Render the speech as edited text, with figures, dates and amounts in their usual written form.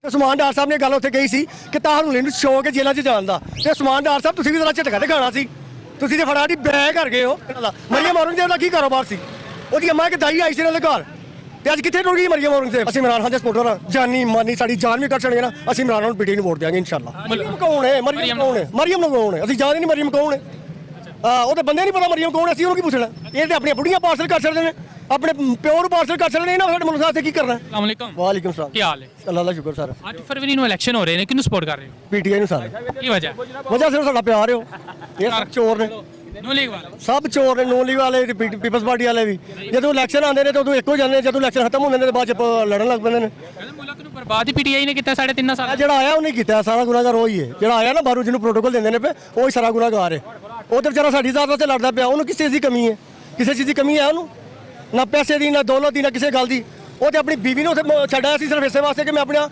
ਉਸਮਾਨ ਡਾਰ ਸਾਹਿਬ ਨੇ ਗੱਲ ਉੱਥੇ ਕਹੀ ਸੀ ਕਿ ਤੁਹਾਨੂੰ ਨੂੰ ਸ਼ੌਕ ਹੈ ਜੇਲ੍ਹਾਂ 'ਚ ਜਾਣ ਦਾ ਤੇ ਉਸਮਾਨ ਡਾਰ ਸਾਹਿਬ ਤੁਸੀਂ ਵੀ ਜ਼ਰਾ ਝਟਕਾ ਤੇ ਖਾਣਾ ਸੀ। ਤੁਸੀਂ ਤੇ ਫੜਾੜੀ ਬੈ ਕਰ ਗਏ ਹੋ ਇਹਨਾਂ ਦਾ। ਮਰੀਮ ਔਰੰਗਜ਼ੇਬ ਦਾ ਕੀ ਕਾਰੋਬਾਰ ਸੀ? ਉਹਦੀ ਅੰਮਾ ਇੱਕ ਦਾਈ ਆਈ ਸੀ ਇਹਨਾਂ ਦੇ ਘਰ ਤੇ ਅੱਜ ਕਿੱਥੇ ਟੁਰ ਗਈ ਮਰੀਮ ਔਰੰਗਜ਼ੇਬ? ਅਸੀਂ ਇਮਰਾਨ ਖਾਨ ਦੇ ਸਪੋਰਟਰ ਹਾਂ, ਜਾਨੀ ਮਾਨੀ ਸਾਡੀ ਜਾਨ ਵੀ ਕੱਢ ਸਕਦੇ ਨਾ। ਅਸੀਂ ਇਮਰਾਨ ਖਾਨ ਨੂੰ ਬੀਟੀ ਨੂੰ ਵੋਟ ਦਿਆਂਗੇ ਇਨਸ਼ਾਅੱਲਾ। ਮਰੀਮ ਕੌਣ ਹੈ? ਮਰੀਮ ਕੌਣ ਹੈ? ਮਰੀਮ ਨੂੰ ਕੌਣ ਹੈ? ਅਸੀਂ ਜਾਣਦੇ ਨਹੀਂ ਮਰੀਮ ਕੌਣ ਹੈ। ਉਹ ਤਾਂ ਬੰਦੇ ਨਹੀਂ ਪਤਾ ਮਰੀਮ ਕੌਣ ਹੈ, ਅਸੀਂ ਉਹਨੂੰ ਕੀ ਪੁੱਛਣਾ? ਇਹ ਤੇ ਆਪਣੀਆਂ ਬੁੜੀਆਂ ਪਾਰਸਲ ਕਰ ਸਕਦੇ ਨੇ, ਆਪਣੇ ਪਿਓ ਨੂੰ ਪਾਰਸਲ ਕਰ ਸਕਦੇ ਨੇ। ਇਹਨਾਂ ਸਾਡੇ ਮੁਲਕ ਵਾਸਤੇ ਕੀ ਕਰਨਾ? अस्सलाम ਵਾਲੇਕੁਮ ਸਲਾਮ। ਕੀ ਹਾਲ ਹੈ? ਅੱਲਾਹ ਦਾ ਸ਼ੁਕਰ ਸਰ। 8 ਫਰਵਰੀ ਨੂੰ ਇਲੈਕਸ਼ਨ ਹੋ ਰਹੇ ਨੇ, ਕਿਹਨੂੰ ਸਪੋਰਟ ਕਰ ਰਹੇ ਹੋ? ਪੀਟੀਆਈ ਨੂੰ ਸਾਰੇ ਕੀ ਵਜ੍ਹਾ? ਵਜ੍ਹਾ ਸਿਰਫ ਸਾਡਾ ਪਿਆਰ ਹੋ। ਇਹ ਸਭ ਚੋਰ ਨੇ, ਨਿਊ ਲੀਗ ਵਾਲੇ ਸਭ ਚੋਰ ਨੇ। ਨੂਨ ਲੀਗ ਵਾਲੇ ਤੇ ਪੀਪਲਸ ਪਾਰਟੀ ਵਾਲੇ ਵੀ ਜਦੋਂ ਇਲੈਕਸ਼ਨ ਆਉਂਦੇ ਨੇ ਤਾਂ ਉਦੋਂ ਇੱਕੋ ਜਾਂਦੇ ਨੇ, ਜਦੋਂ ਇਲੈਕਸ਼ਨ ਖਤਮ ਹੁੰਦੇ ਨੇ ਤੇ ਬਾਅਦ ਚ ਲੜਨ ਲੱਗ ਪੈਂਦੇ ਨੇ। ਮੁਲਕ ਨੂੰ ਬਰਬਾਦ ਹੀ ਪੀਟੀਆਈ ਨੇ ਕੀਤਾ 3.5 ਸਾਲ। ਜਿਹੜਾ ਆਇਆ ਉਹਨੇ ਕੀਤਾ, ਸਾਰਾ ਗੁਨਾਹਗਾਰ ਉਹ ਹੀ ਹੈ। ਜਿਹੜਾ ਆਇਆ ਨਾ ਬਾਹਰੋਂ ਜਿਹਨੂੰ ਪ੍ਰੋਟੋਕਾਲ ਦਿੰਦੇ ਨੇ ਪਏ ਉਹ ਹੀ ਸਾਰਾ ਗੁਨਾਹਗਾਰ ਹੈ। ਉਹ ਤੇ ਵਿਚਾਰਾ ਸਾਡੀ ਜ਼ਾਤ ਵਾਸਤੇ ਲੜਦਾ ਪਿਆ। ਉਹਨੂੰ ਕਿਸੇ ਚੀਜ਼ ਦੀ ਕਮੀ ਹੈ? ਕਿਸੇ ਚੀਜ਼ ਦੀ ਕਮੀ ਹੈ ਉਹਨੂੰ? ਨਾ ਪੈਸੇ ਦੀ, ਨਾ ਦੌਲਤ ਦੀ, ਨਾ ਕਿਸੇ ਗੱਲ ਦੀ। ਉਹ ਤੇ ਆਪਣੀ ਬੀਵੀ ਨੂੰ ਉੱਥੇ ਛੱਡਿਆ ਸੀ ਸਿਰਫ ਇਸੇ ਵਾਸਤੇ ਕਿ ਮੈਂ ਆਪਣਾ